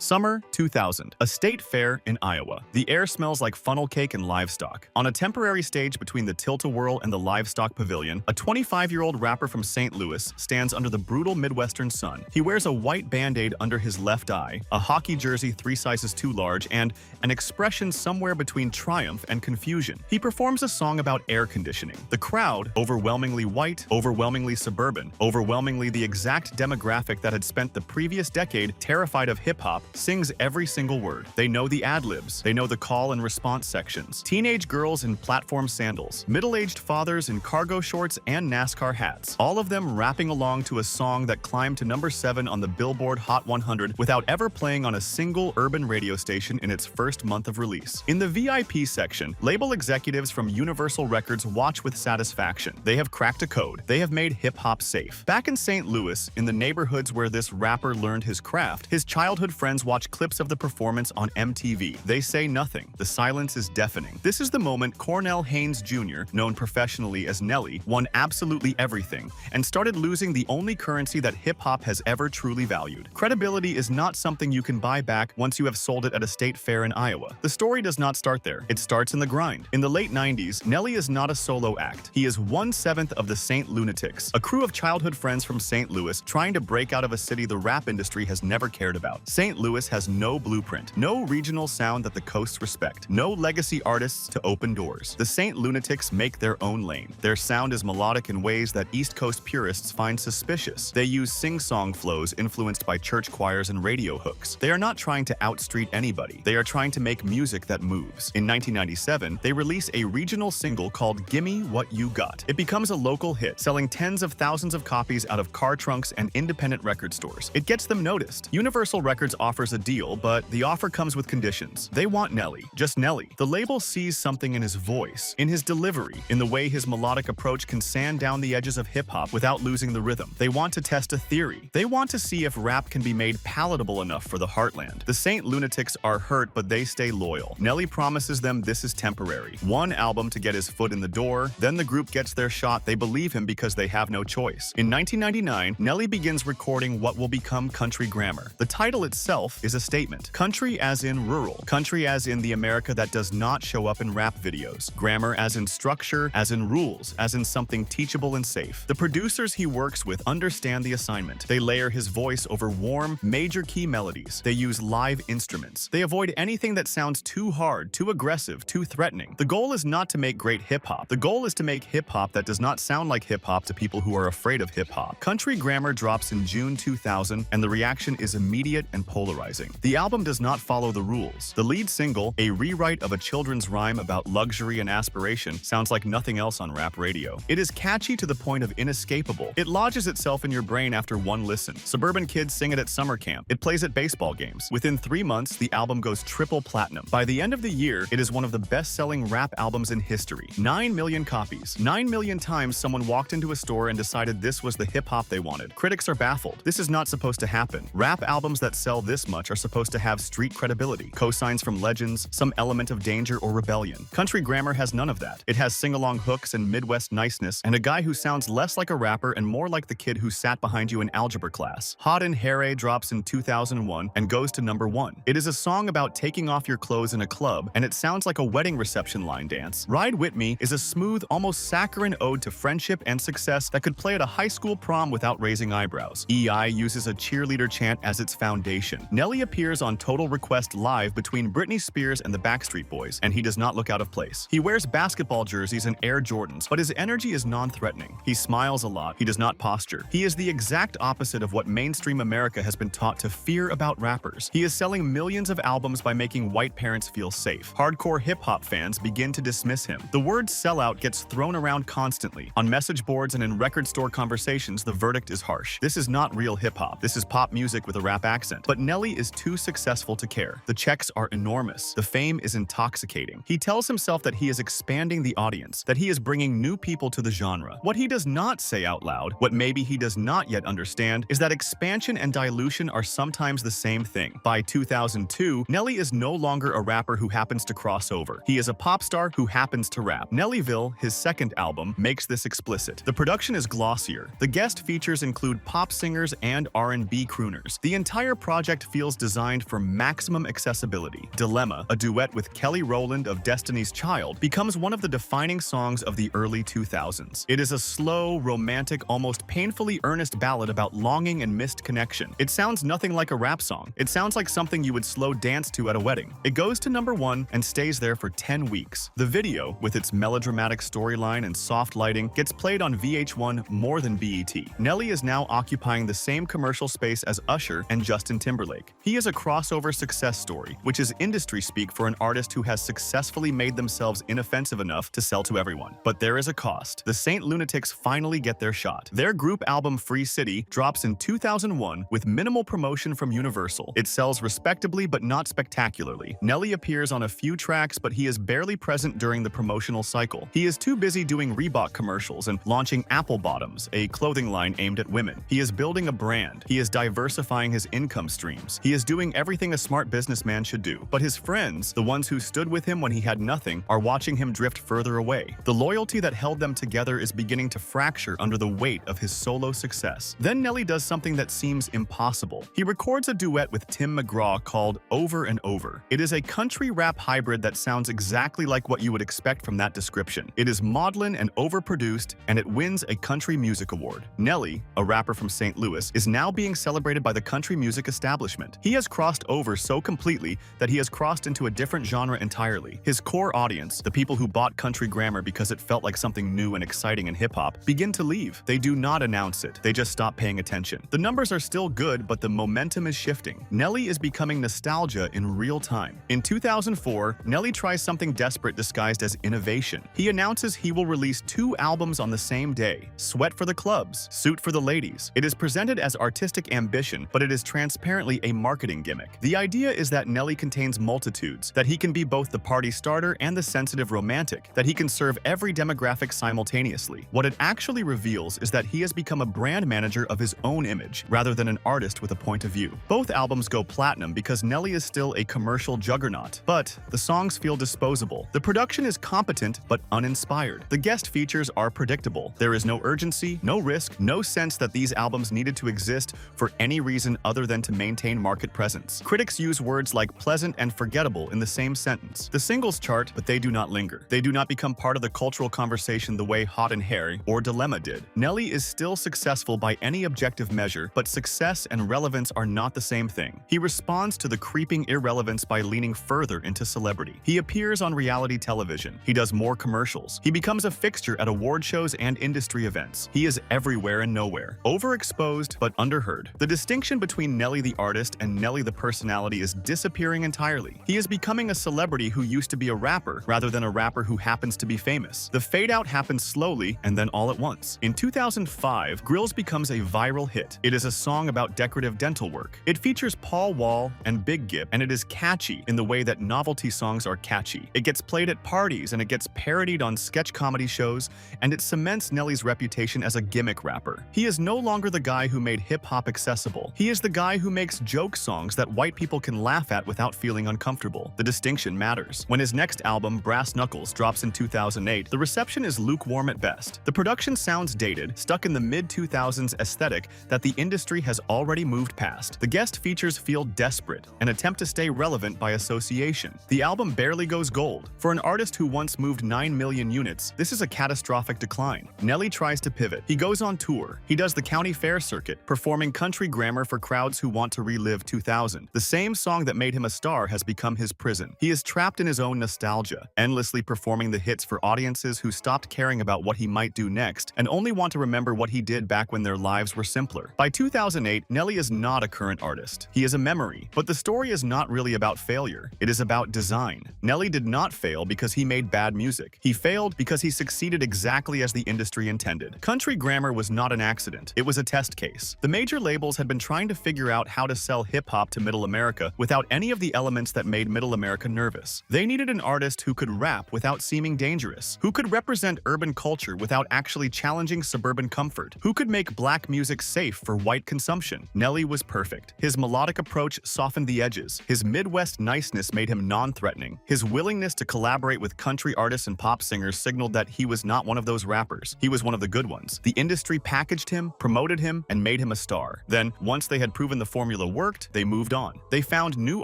Summer 2000, a state fair in Iowa. The air smells like funnel cake and livestock. On a temporary stage between the Tilt-A-Whirl and the Livestock Pavilion, a 25-year-old rapper from St. Louis stands under the brutal Midwestern sun. He wears a white Band-Aid under his left eye, a hockey jersey 3 sizes too large, and an expression somewhere between triumph and confusion. He performs a song about air conditioning. The crowd, overwhelmingly white, overwhelmingly suburban, overwhelmingly the exact demographic that had spent the previous decade terrified of hip-hop, sings every single word. They know the ad-libs. They know the call and response sections. Teenage girls in platform sandals. Middle-aged fathers in cargo shorts and NASCAR hats. All of them rapping along to a song that climbed to number 7 on the Billboard Hot 100 without ever playing on a single urban radio station in its first month of release. In the VIP section, label executives from Universal Records watch with satisfaction. They have cracked a code. They have made hip-hop safe. Back in St. Louis, in the neighborhoods where this rapper learned his craft, his childhood friends watch clips of the performance on MTV. They say nothing. The silence is deafening. This is the moment Cornell Haynes Jr., known professionally as Nelly, won absolutely everything and started losing the only currency that hip-hop has ever truly valued. Credibility is not something you can buy back once you have sold it at a state fair in Iowa. The story does not start there. It starts in the grind. In the late 90s, Nelly is not a solo act. He is 1/7 of the St. Lunatics, a crew of childhood friends from St. Louis trying to break out of a city the rap industry has never cared about. St. Louis has no blueprint, no regional sound that the coasts respect, no legacy artists to open doors. The St. Lunatics make their own lane. Their sound is melodic in ways that East Coast purists find suspicious. They use sing-song flows influenced by church choirs and radio hooks. They are not trying to outstreet anybody. They are trying to make music that moves. In 1997, they release a regional single called Gimme What You Got. It becomes a local hit, selling tens of thousands of copies out of car trunks and independent record stores. It gets them noticed. Universal Records offers a deal, but the offer comes with conditions. They want Nelly, just Nelly. The label sees something in his voice, in his delivery, in the way his melodic approach can sand down the edges of hip-hop without losing the rhythm. They want to test a theory. They want to see if rap can be made palatable enough for the heartland. The St. Lunatics are hurt, but they stay loyal. Nelly promises them this is temporary. One album to get his foot in the door, then the group gets their shot. They believe him because they have no choice. In 1999, Nelly begins recording what will become Country Grammar. The title itself is a statement. Country as in rural. Country as in the America that does not show up in rap videos. Grammar as in structure, as in rules, as in something teachable and safe. The producers he works with understand the assignment. They layer his voice over warm, major key melodies. They use live instruments. They avoid anything that sounds too hard, too aggressive, too threatening. The goal is not to make great hip-hop. The goal is to make hip-hop that does not sound like hip-hop to people who are afraid of hip-hop. Country Grammar drops in June 2000, and the reaction is immediate and polarizing. The album does not follow the rules. The lead single, a rewrite of a children's rhyme about luxury and aspiration, sounds like nothing else on rap radio. It is catchy to the point of inescapable. It lodges itself in your brain after one listen. Suburban kids sing it at summer camp. It plays at baseball games. Within 3 months, the album goes triple platinum. By the end of the year, it is one of the best-selling rap albums in history. 9 million copies. 9 million times someone walked into a store and decided this was the hip-hop they wanted. Critics are baffled. This is not supposed to happen. Rap albums that sell this much are supposed to have street credibility, cosigns from legends, some element of danger or rebellion. Country Grammar has none of that. It has sing-along hooks and Midwest niceness, and a guy who sounds less like a rapper and more like the kid who sat behind you in algebra class. Hot in Hair drops in 2001 and goes to number 1. It is a song about taking off your clothes in a club, and it sounds like a wedding reception line dance. Ride With Me is a smooth, almost saccharine ode to friendship and success that could play at a high school prom without raising eyebrows. EI uses a cheerleader chant as its foundation. Nelly appears on Total Request Live between Britney Spears and the Backstreet Boys, and he does not look out of place. He wears basketball jerseys and Air Jordans, but his energy is non-threatening. He smiles a lot. He does not posture. He is the exact opposite of what mainstream America has been taught to fear about rappers. He is selling millions of albums by making white parents feel safe. Hardcore hip-hop fans begin to dismiss him. The word sellout gets thrown around constantly. On message boards and in record store conversations, the verdict is harsh. This is not real hip-hop. This is pop music with a rap accent. But Nelly is too successful to care. The checks are enormous. The fame is intoxicating. He tells himself that he is expanding the audience, that he is bringing new people to the genre. What he does not say out loud, what maybe he does not yet understand, is that expansion and dilution are sometimes the same thing. By 2002, Nelly is no longer a rapper who happens to cross over. He is a pop star who happens to rap. Nellyville, his second album, makes this explicit. The production is glossier. The guest features include pop singers and R&B crooners. The entire project feels designed for maximum accessibility. Dilemma, a duet with Kelly Rowland of Destiny's Child, becomes one of the defining songs of the early 2000s. It is a slow, romantic, almost painfully earnest ballad about longing and missed connection. It sounds nothing like a rap song. It sounds like something you would slow dance to at a wedding. It goes to #1 and stays there for 10 weeks. The video, with its melodramatic storyline and soft lighting, gets played on VH1 more than BET. Nelly is now occupying the same commercial space as Usher and Justin Timberlake. He is a crossover success story, which is industry speak for an artist who has successfully made themselves inoffensive enough to sell to everyone. But there is a cost. The Saint Lunatics finally get their shot. Their group album Free City drops in 2001 with minimal promotion from Universal. It sells respectably but not spectacularly. Nelly appears on a few tracks, but he is barely present during the promotional cycle. He is too busy doing Reebok commercials and launching Apple Bottoms, a clothing line aimed at women. He is building a brand. He is diversifying his income streams. He is doing everything a smart businessman should do. But his friends, the ones who stood with him when he had nothing, are watching him drift further away. The loyalty that held them together is beginning to fracture under the weight of his solo success. Then Nelly does something that seems impossible. He records a duet with Tim McGraw called Over and Over. It is a country rap hybrid that sounds exactly like what you would expect from that description. It is maudlin and overproduced, and it wins a Country Music Award. Nelly, a rapper from St. Louis, is now being celebrated by the country music establishment. He has crossed over so completely that he has crossed into a different genre entirely. His core audience, the people who bought Country Grammar because it felt like something new and exciting in hip-hop, begin to leave. They do not announce it. They just stop paying attention. The numbers are still good, but the momentum is shifting. Nelly is becoming nostalgia in real time. In 2004, Nelly tries something desperate disguised as innovation. He announces he will release 2 albums on the same day: Sweat for the Clubs, Suit for the Ladies. It is presented as artistic ambition, but it is transparently a marketing gimmick. The idea is that Nelly contains multitudes, that he can be both the party starter and the sensitive romantic, that he can serve every demographic simultaneously. What it actually reveals is that he has become a brand manager of his own image, rather than an artist with a point of view. Both albums go platinum because Nelly is still a commercial juggernaut, but the songs feel disposable. The production is competent but uninspired. The guest features are predictable. There is no urgency, no risk, no sense that these albums needed to exist for any reason other than to maintain market presence. Critics use words like pleasant and forgettable in the same sentence. The singles chart, but they do not linger. They do not become part of the cultural conversation the way Hot and Hairy or Dilemma did. Nelly is still successful by any objective measure, but success and relevance are not the same thing. He responds to the creeping irrelevance by leaning further into celebrity. He appears on reality television. He does more commercials. He becomes a fixture at award shows and industry events. He is everywhere and nowhere. Overexposed, but underheard. The distinction between Nelly the artist and Nelly the personality is disappearing entirely. He is becoming a celebrity who used to be a rapper, rather than a rapper who happens to be famous. The fade-out happens slowly and then all at once. In 2005, Grills becomes a viral hit. It is a song about decorative dental work. It features Paul Wall and Big Gip, and it is catchy in the way that novelty songs are catchy. It gets played at parties and it gets parodied on sketch comedy shows, and it cements Nelly's reputation as a gimmick rapper. He is no longer the guy who made hip-hop accessible. He is the guy who makes joke songs that white people can laugh at without feeling uncomfortable. The distinction matters. When his next album, Brass Knuckles, drops in 2008, the reception is lukewarm at best. The production sounds dated, stuck in the mid-2000s aesthetic that the industry has already moved past. The guest features feel desperate, an attempt to stay relevant by association. The album barely goes gold. For an artist who once moved 9 million units, this is a catastrophic decline. Nelly tries to pivot. He goes on tour. He does the county fair circuit, performing Country Grammar for crowds who want to relive 2000. The same song that made him a star has become his prison. He is trapped in his own nostalgia, endlessly performing the hits for audiences who stopped caring about what he might do next and only want to remember what he did back when their lives were simpler. By 2008, Nelly is not a current artist. He is a memory. But the story is not really about failure. It is about design. Nelly did not fail because he made bad music. He failed because he succeeded exactly as the industry intended. Country Grammar was not an accident. It was a test case. The major labels had been trying to figure out how to sell hip-hop to Middle America without any of the elements that made Middle America nervous. They needed an artist who could rap without seeming dangerous, who could represent urban culture without actually challenging suburban comfort, who could make black music safe for white consumption. Nelly was perfect. His melodic approach softened the edges. His Midwest niceness made him non-threatening. His willingness to collaborate with country artists and pop singers signaled that he was not one of those rappers. He was one of the good ones. The industry packaged him, promoted him, and made him a star. Then, once they had proven the formula worked, worked, they moved on. They found new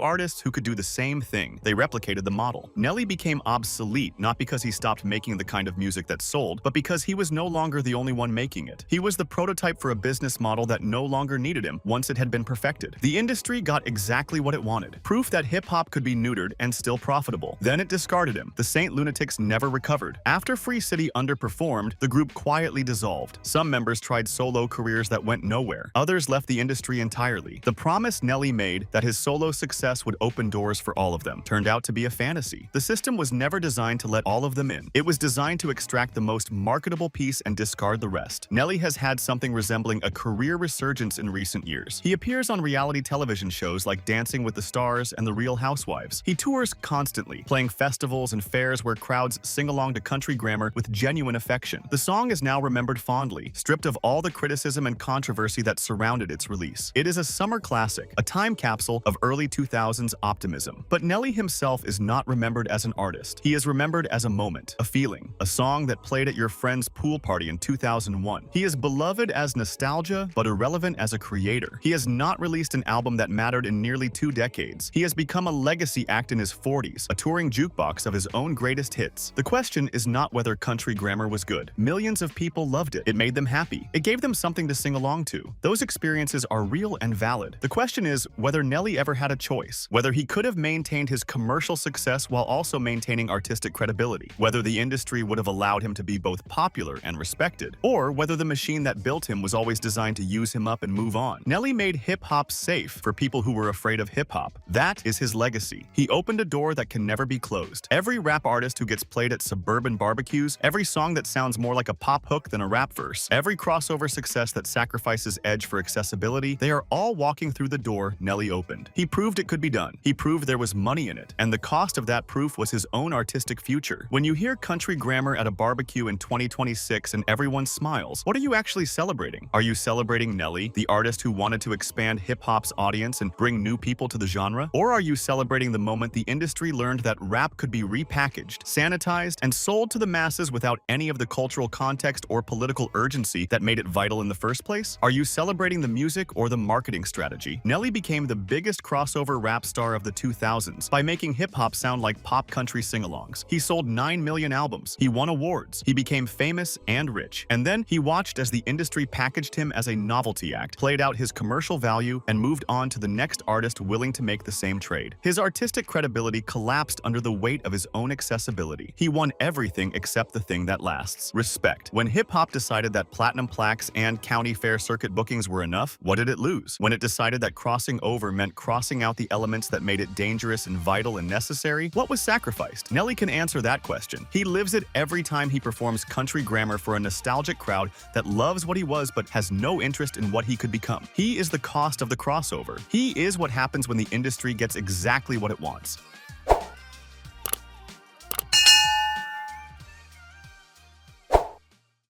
artists who could do the same thing. They replicated the model. Nelly became obsolete not because he stopped making the kind of music that sold, but because he was no longer the only one making it. He was the prototype for a business model that no longer needed him once it had been perfected. The industry got exactly what it wanted. Proof that hip-hop could be neutered and still profitable. Then it discarded him. The Saint Lunatics never recovered. After Free City underperformed, the group quietly dissolved. Some members tried solo careers that went nowhere. Others left the industry entirely. The promise Nelly made that his solo success would open doors for all of them turned out to be a fantasy. The system was never designed to let all of them in. It was designed to extract the most marketable piece and discard the rest. Nelly has had something resembling a career resurgence in recent years. He appears on reality television shows like Dancing with the Stars and The Real Housewives. He tours constantly, playing festivals and fairs where crowds sing along to country grammar with genuine affection. The song is now remembered fondly, stripped of all the criticism and controversy that surrounded its release. It is a summer classic, a time capsule of early 2000s optimism. But Nelly himself is not remembered as an artist. He is remembered as a moment, a feeling, a song that played at your friend's pool party in 2001. He is beloved as nostalgia, but irrelevant as a creator. He has not released an album that mattered in nearly 2 decades. He has become a legacy act in his 40s, a touring jukebox of his own greatest hits. The question is not whether country grammar was good. Millions of people loved it. It made them happy. It gave them something to sing along to. Those experiences are real and valid. The question is whether Nelly ever had a choice, whether he could have maintained his commercial success while also maintaining artistic credibility, whether the industry would have allowed him to be both popular and respected, or whether the machine that built him was always designed to use him up and move on. Nelly made hip-hop safe for people who were afraid of hip-hop. That is his legacy. He opened a door that can never be closed. Every rap artist who gets played at suburban barbecues, every song that sounds more like a pop hook than a rap verse, every crossover success that sacrifices edge for accessibility, they are all walking through the door Nelly opened. He proved it could be done. He proved there was money in it, and the cost of that proof was his own artistic future. When you hear country grammar at a barbecue in 2026 and everyone smiles, what are you actually celebrating? Are you celebrating Nelly, the artist who wanted to expand hip-hop's audience and bring new people to the genre? Or are you celebrating the moment the industry learned that rap could be repackaged, sanitized, and sold to the masses without any of the cultural context or political urgency that made it vital in the first place? Are you celebrating the music or the marketing strategy? Nelly became the biggest crossover rap star of the 2000s by making hip-hop sound like pop country sing-alongs. He sold 9 million albums. He won awards. He became famous and rich. And then he watched as the industry packaged him as a novelty act, played out his commercial value, and moved on to the next artist willing to make the same trade. His artistic credibility collapsed under the weight of his own accessibility. He won everything except the thing that lasts: respect. When hip-hop decided that platinum plaques and county fair circuit bookings were enough, what did it lose? When it decided that crossing over meant crossing out the elements that made it dangerous and vital and necessary, what was sacrificed? Nelly can answer that question. He lives it every time he performs country grammar for a nostalgic crowd that loves what he was but has no interest in what he could become. He is the cost of the crossover. He is what happens when the industry gets exactly what it wants.